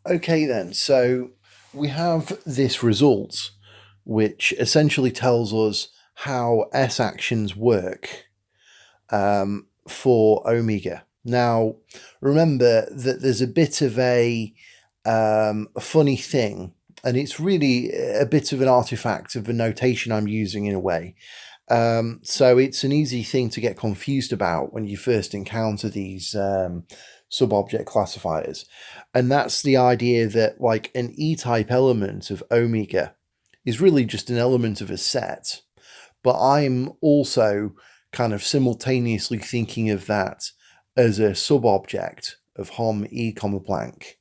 Okay then, so we have this result which essentially tells us how S actions work for Omega. Now, remember that there's a bit of a funny thing, and it's really a bit of an artifact of the notation I'm using in a way. So it's an easy thing to get confused about when you first encounter these sub-object classifiers. And that's the idea that like an E-type element of Omega is really just an element of a set. But I'm also kind of simultaneously thinking of that as a sub-object of Hom E comma blank.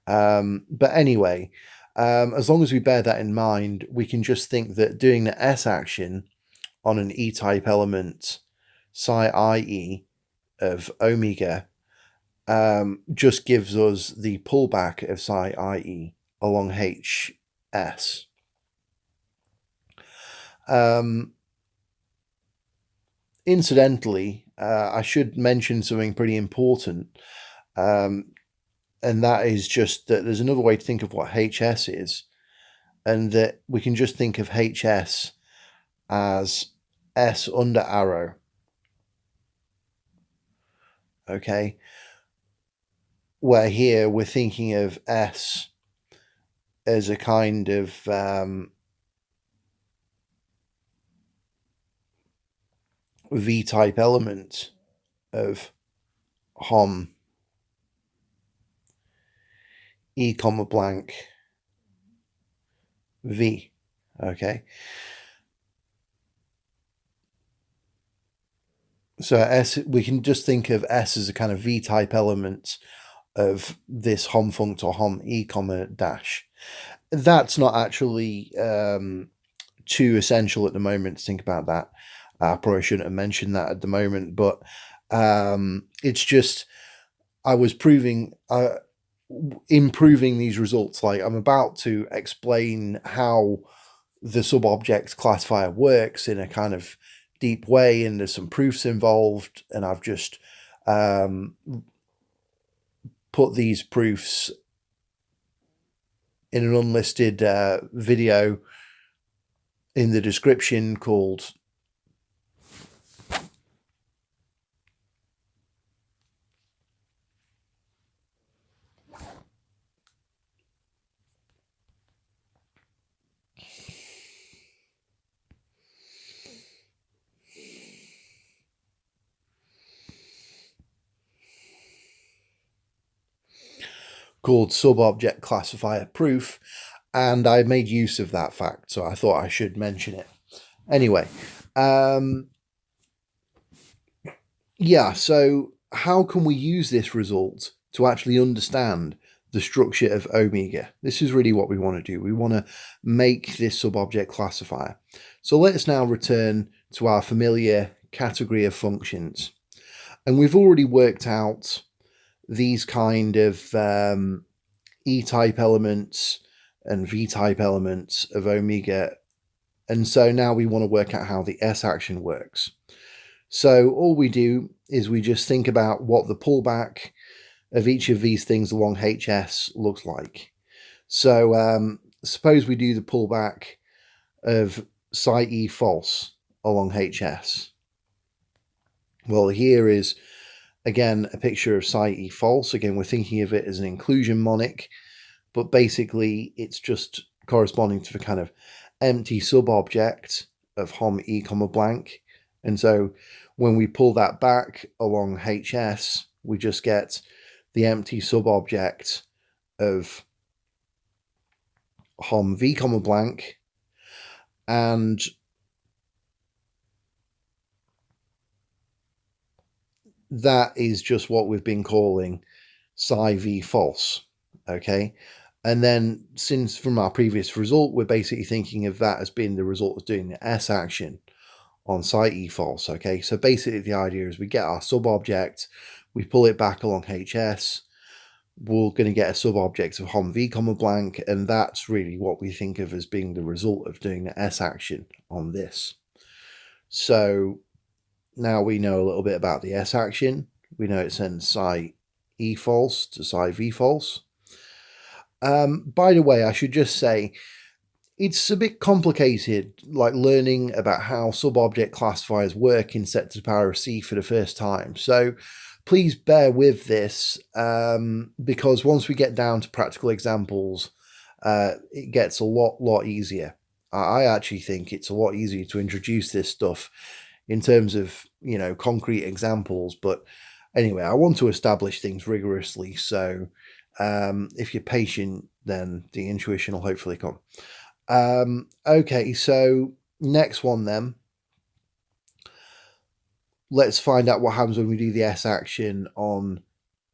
But anyway, as long as we bear that in mind, we can just think that doing the S action on an E-type element psi IE of omega just gives us the pullback of psi IE along HS. Incidentally, I should mention something pretty important, and that is just that there's another way to think of what HS is, and that we can just think of HS as S under arrow. Okay, where here we're thinking of S as a kind of V-type element of Hom E comma blank V. Okay, so S, we can just think of S as a kind of V-type element of this Hom funct or Hom E comma dash. That's not actually too essential at the moment to think about that. I probably shouldn't have mentioned that at the moment, but it's just I was improving these results. Like I'm about to explain how the sub-object classifier works in a kind of deep way, and there's some proofs involved, and I've just put these proofs in an unlisted video in the description called sub-object classifier proof, and I made use of that fact, so I thought I should mention it. Anyway, yeah, so how can we use this result to actually understand the structure of omega? This is really what we want to do. We want to make this sub-object classifier. So let's now return to our familiar category of functions. And we've already worked out these kind of E-type elements and V-type elements of omega. And so now we want to work out how the S action works. So all we do is we just think about what the pullback of each of these things along HS looks like. So suppose we do the pullback of psi E false along HS. Well, here is again a picture of psi E false. Again, we're thinking of it as an inclusion monic, but basically it's just corresponding to the kind of empty sub-object of Hom E comma blank. And so when we pull that back along HS, we just get the empty sub-object of Hom V comma blank, and that is just what we've been calling psi V false. Okay, and then since from our previous result, we're basically thinking of that as being the result of doing the S action on psi E false. Okay, so basically the idea is we get our sub-object, we pull it back along HS, we're going to get a sub-object of Hom V comma blank, and that's really what we think of as being the result of doing the S action on this. So now we know a little bit about the S action. We know it sends psi E false to psi V false. By the way, I should just say, it's a bit complicated, like learning about how sub-object classifiers work in set to the power of C for the first time. So please bear with this, because once we get down to practical examples, it gets a lot easier. I actually think it's a lot easier to introduce this stuff in terms of, concrete examples. But anyway, I want to establish things rigorously. So if you're patient, then the intuition will hopefully come. Okay, so next one then. Let's find out what happens when we do the S action on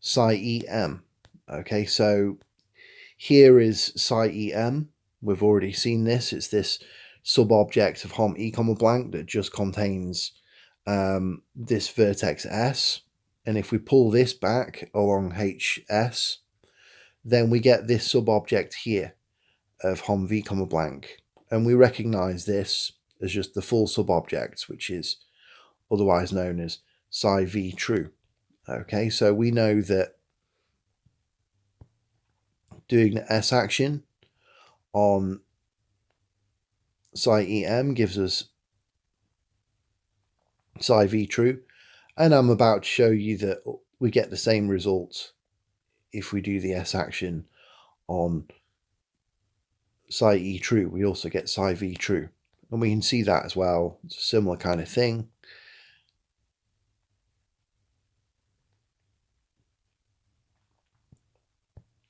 psi EM. Okay, so here is psi EM. We've already seen this. It's this sub-object of Hom E comma blank that just contains this vertex S. And if we pull this back along HS, then we get this sub-object here of Hom V comma blank. And we recognize this as just the full sub-object, which is otherwise known as psi V true. Okay, so we know that doing the S action on psi EM gives us psi V true, and I'm about to show you that we get the same result if we do the S action on psi E true. We also get psi V true, and we can see that as well. It's a similar kind of thing.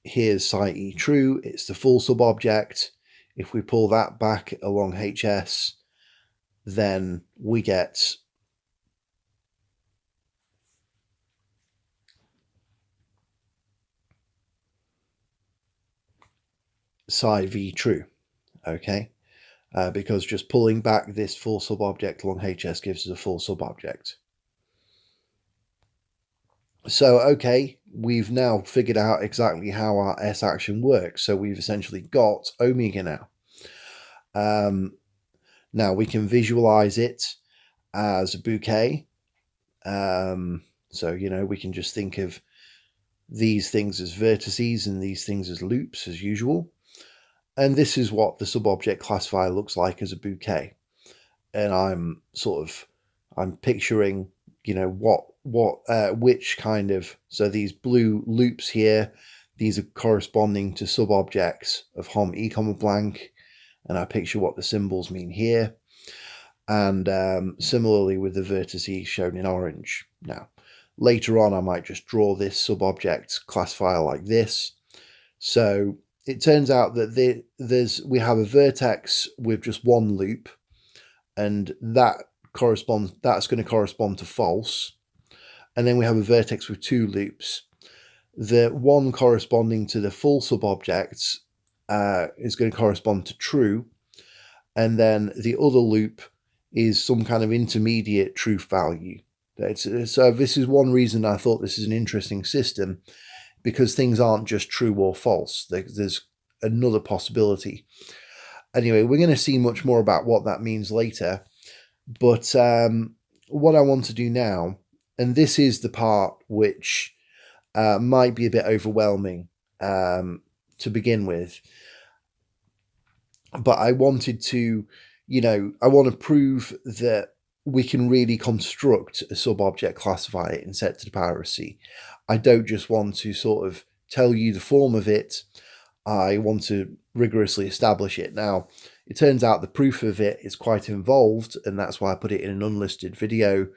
Here's psi E true, it's the full sub-object. If we pull that back along HS, then we get psi V true, okay? Because just pulling back this full sub-object along HS gives us a full sub-object. So, okay, we've now figured out exactly how our S action works. So we've essentially got omega now. Now we can visualize it as a bouquet. So, we can just think of these things as vertices and these things as loops as usual. And this is what the sub-object classifier looks like as a bouquet. And I'm picturing, which kind of, so these blue loops here, these are corresponding to sub-objects of Hom E comma blank, and I picture what the symbols mean here. And similarly with the vertices shown in orange. Now, later on, I might just draw this sub-object classifier like this. So it turns out that we have a vertex with just one loop, and that's going to correspond to false. And then we have a vertex with two loops. The one corresponding to the full sub-objects is going to correspond to true, and then the other loop is some kind of intermediate truth value. So this is one reason I thought this is an interesting system, because things aren't just true or false. There's another possibility. Anyway, we're going to see much more about what that means later. But what I want to do now, and this is the part which might be a bit overwhelming to begin with, but I wanted to, I want to prove that we can really construct a sub-object classifier in set to the power of C. I don't just want to sort of tell you the form of it. I want to rigorously establish it. Now, it turns out the proof of it is quite involved, and that's why I put it in an unlisted video.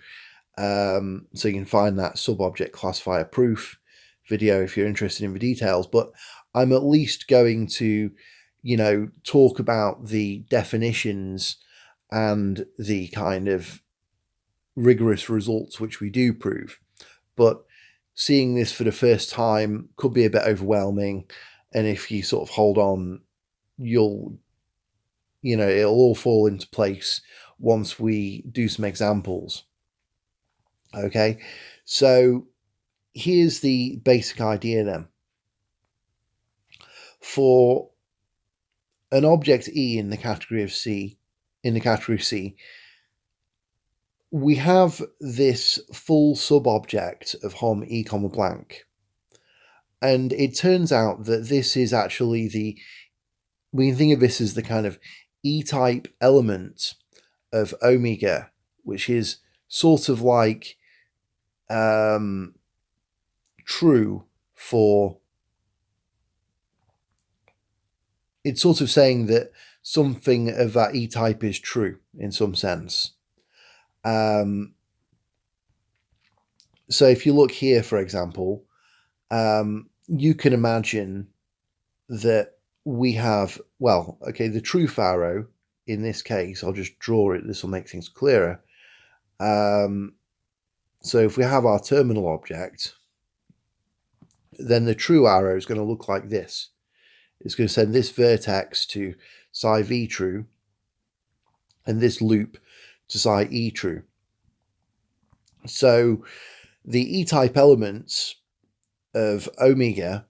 So you can find that sub-object classifier proof video if you're interested in the details. But I'm at least going to, talk about the definitions and the kind of rigorous results which we do prove. But seeing this for the first time could be a bit overwhelming, and if you sort of hold on, it'll all fall into place once we do some examples. Okay, so here's the basic idea then. For an object E in the category C, we have this full sub-object of Hom E comma blank. And it turns out that this is actually we can think of this as the kind of E-type element of omega, which is sort of like true for, it's sort of saying that something of that E-type is true in some sense. So if you look here, for example, you can imagine that we have, well, okay, the truth arrow in this case, I'll just draw it, this will make things clearer. So if we have our terminal object, then the true arrow is going to look like this. It's going to send this vertex to psi v true and this loop to psi e true. So the E-type elements of omega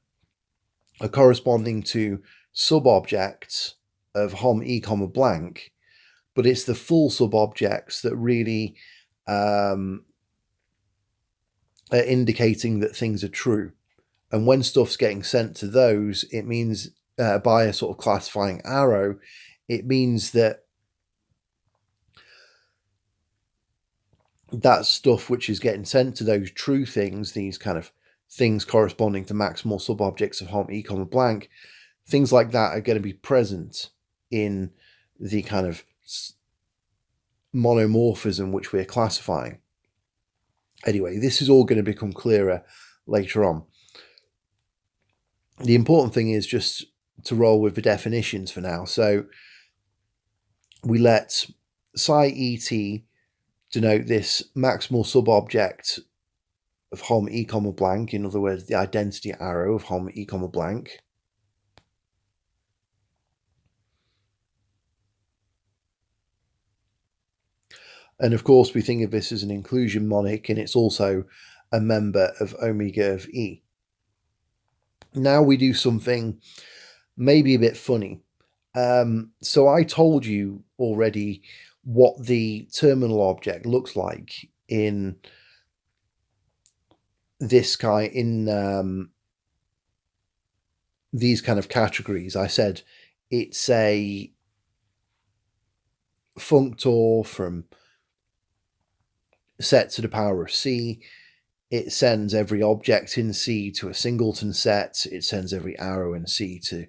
are corresponding to sub-objects of Hom E comma blank, but it's the full sub-objects that really are indicating that things are true. And when stuff's getting sent to those, it means by a sort of classifying arrow, it means that that stuff which is getting sent to those true things, these kind of things corresponding to maximal sub-objects of Hom E comma blank, things like that are going to be present in the kind of monomorphism which we're classifying. Anyway, this is all going to become clearer later on. The important thing is just to roll with the definitions for now. So we let psi et denote this maximal sub-object of Hom E comma blank, in other words, the identity arrow of Hom E comma blank. And of course, we think of this as an inclusion monic, and it's also a member of omega of E. Now we do something maybe a bit funny. So I told you already what the terminal object looks like in this kind, in these kind of categories. I said it's a functor from set to the power of C. It sends every object in C to a singleton set. It sends every arrow in C to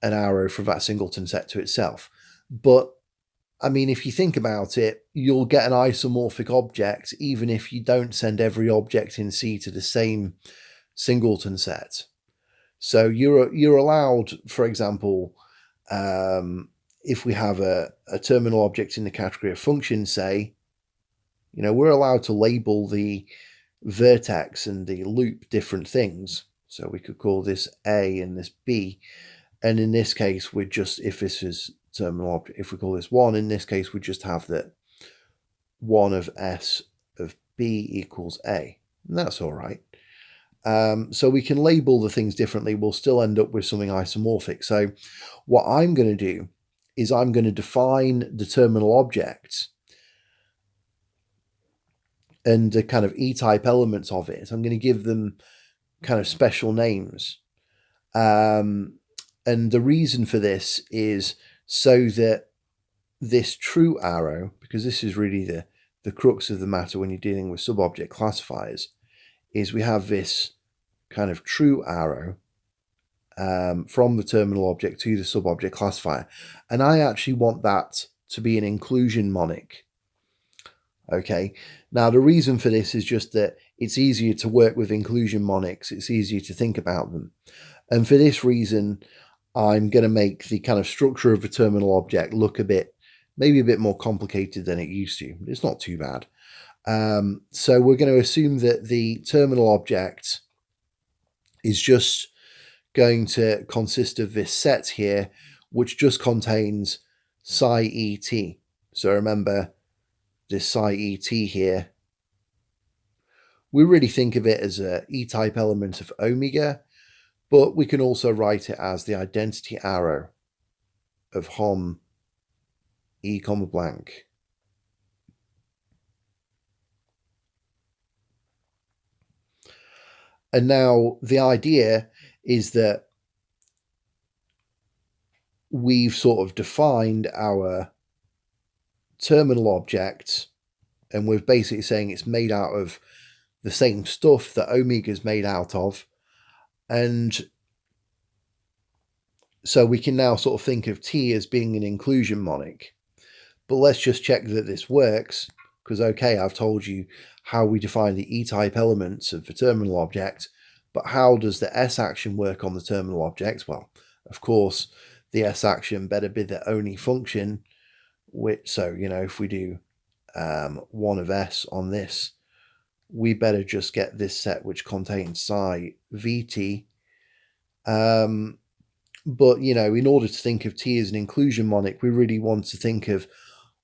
an arrow from that singleton set to itself. But I mean, if you think about it, you'll get an isomorphic object even if you don't send every object in C to the same singleton set. So you're allowed, for example, if we have a terminal object in the category of function, say, we're allowed to label the vertex and the loop different things. So we could call this A and this B. And in this case, we'd just, if this is terminal object, if we call this 1, in this case, we just have that 1 of S of B equals A. And that's all right. So we can label the things differently. We'll still end up with something isomorphic. So what I'm going to do is I'm going to define the terminal object and the kind of E-type elements of it. I'm going to give them kind of special names. And the reason for this is so that this true arrow, because this is really the crux of the matter when you're dealing with sub-object classifiers, is we have this kind of true arrow from the terminal object to the sub-object classifier. And I actually want that to be an inclusion monic. Okay, now the reason for this is just that it's easier to work with inclusion monics. It's easier to think about them. And for this reason, I'm going to make the kind of structure of the terminal object look maybe a bit more complicated than it used to. It's not too bad. So we're going to assume that the terminal object is just going to consist of this set here, which just contains psi et. So remember this psi et here. We really think of it as a E-type element of omega, but we can also write it as the identity arrow of Hom E comma blank. And now the idea is that we've sort of defined our terminal object, and we're basically saying it's made out of the same stuff that omega is made out of. And so we can now sort of think of T as being an inclusion monic. But let's just check that this works, because okay, I've told you how we define the E-type elements of the terminal object, but how does the S action work on the terminal object? Well, of course, the S action better be the only function, so, if we do 1 of S on this, we better just get this set which contains psi Vt. But, in order to think of T as an inclusion monic, we really want to think of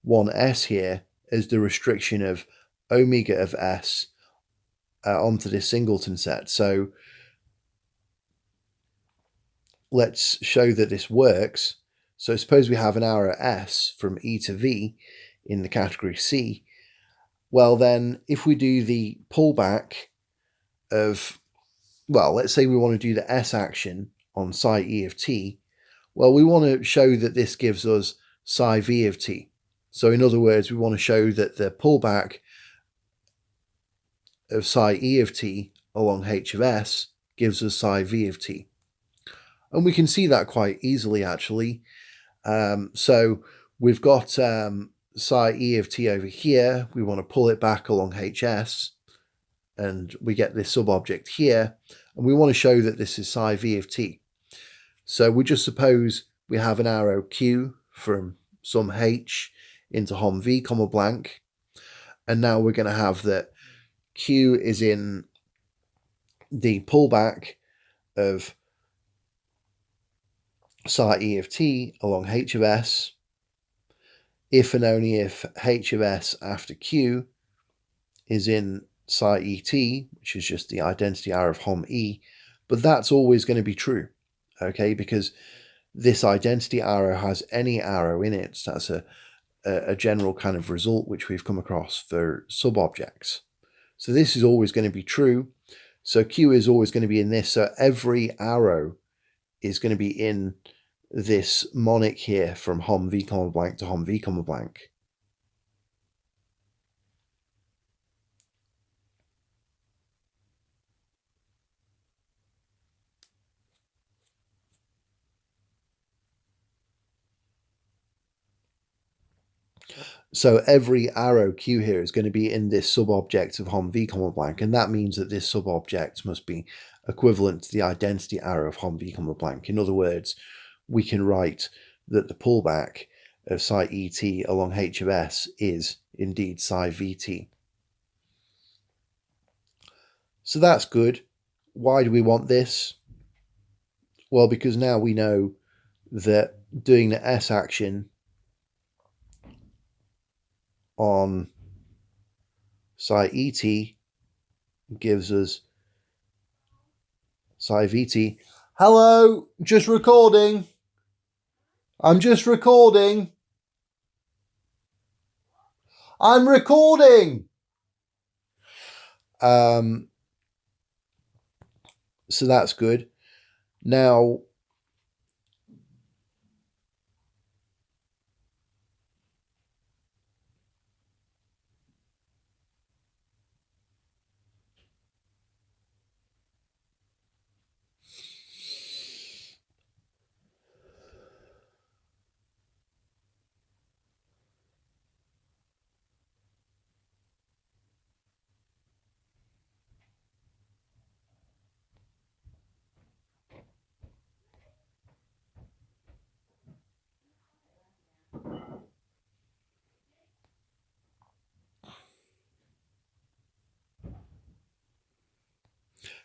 1S here as the restriction of omega of S onto this singleton set. So let's show that this works. So suppose we have an arrow S from E to V in the category C. Well, then if we do the pullback of, well, let's say we want to do the S action on psi E of T. Well, we want to show that this gives us psi V of T. So in other words, we want to show that the pullback of psi E of T along H of S gives us psi V of T. And we can see that quite easily, actually. So we've got psi E of T over here. We want to pull it back along HS, and we get this subobject here. And we want to show that this is psi V of T. So we just suppose we have an arrow Q from some H into Hom V, comma blank. And now we're going to have that Q is in the pullback of psi E of T along H of S, if and only if H of S after Q is in psi ET, which is just the identity arrow of Hom E, but that's always going to be true, okay, because this identity arrow has any arrow in it. So that's a general kind of result which we've come across for subobjects. So this is always going to be true. So Q is always going to be in this. So every arrow is going to be in this monic here from Hom V, comma blank to Hom V, comma blank. So every arrow Q here is going to be in this subobject of Hom V, comma blank, and that means that this subobject must be equivalent to the identity arrow of Hom V, comma blank. In other words, we can write that the pullback of psi ET along H of S is indeed psi VT. So that's good. Why do we want this? Well, because now we know that doing the S action on psi ET gives us psi VT. Hello, just recording. I'm just recording. I'm recording. So that's good. Now,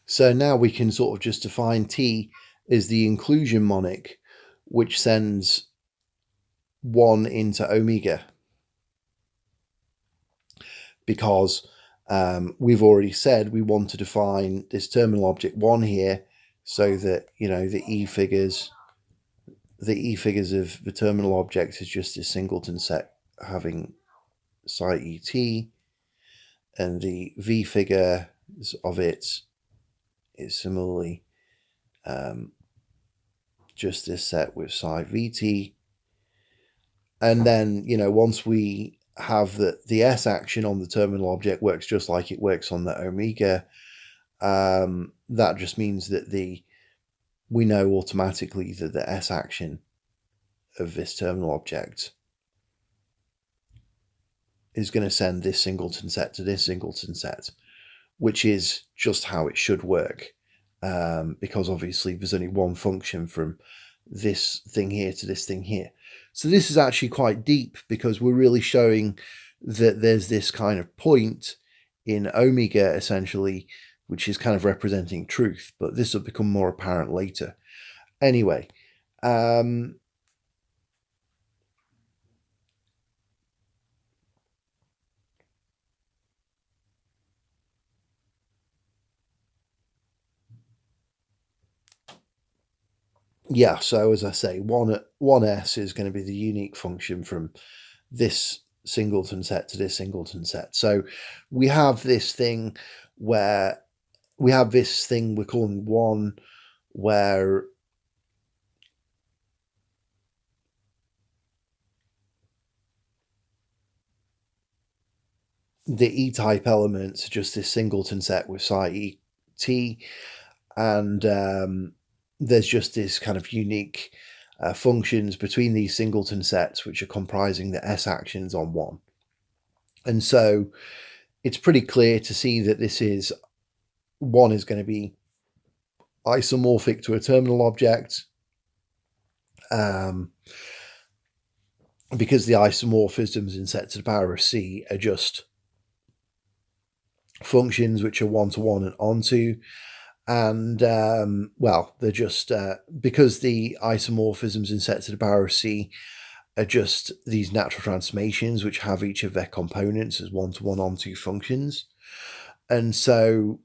so now we can sort of just define T as the inclusion monic, which sends 1 into omega, because we've already said we want to define this terminal object 1 here, so that the E figures of the terminal object is just a singleton set having psi ET, and the V figure of it is similarly just this set with psi vt. And then, once we have the S action on the terminal object works just like it works on the omega, that just means that we know automatically that the S action of this terminal object is going to send this singleton set to this singleton set, which is just how it should work, because obviously there's only one function from this thing here to this thing here. So this is actually quite deep, because we're really showing that there's this kind of point in omega, essentially, which is kind of representing truth, but this will become more apparent later. Anyway, yeah, so as I say, 1s is going to be the unique function from this singleton set to this singleton set. So we have this thing where we're calling 1, where the E-type elements are just this singleton set with psi e t, and there's just this kind of unique functions between these singleton sets which are comprising the S actions on 1. And so it's pretty clear to see that this is 1 is going to be isomorphic to a terminal object, because the isomorphisms in set to the power of c are just functions which are one-to-one and onto. And well, they're just because the isomorphisms in set to the power of c are just these natural transformations which have each of their components as one-to-one onto functions. And so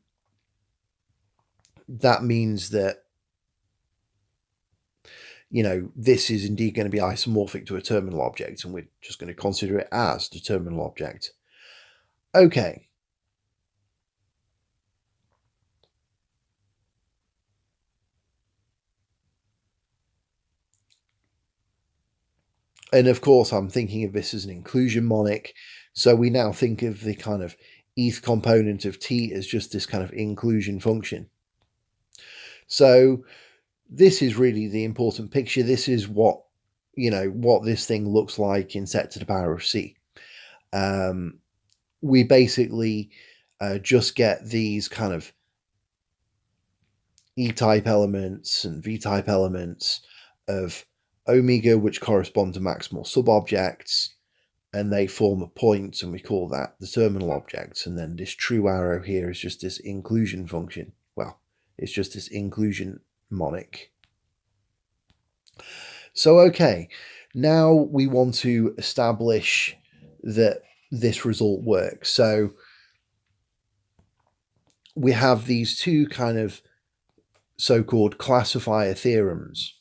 that means that, this is indeed going to be isomorphic to a terminal object, and we're just going to consider it as the terminal object. Okay. And of course, I'm thinking of this as an inclusion monic. So we now think of the kind of ETH component of T as just this kind of inclusion function. So this is really the important picture. This is what, what this thing looks like in set to the power of C. We basically just get these kind of E-type elements and V-type elements of omega, which correspond to maximal subobjects, and they form a point, and we call that the terminal object. And then this true arrow here is just this inclusion function. Well, it's just this inclusion monic. So, okay, now we want to establish that this result works. So we have these two kind of so-called classifier theorems.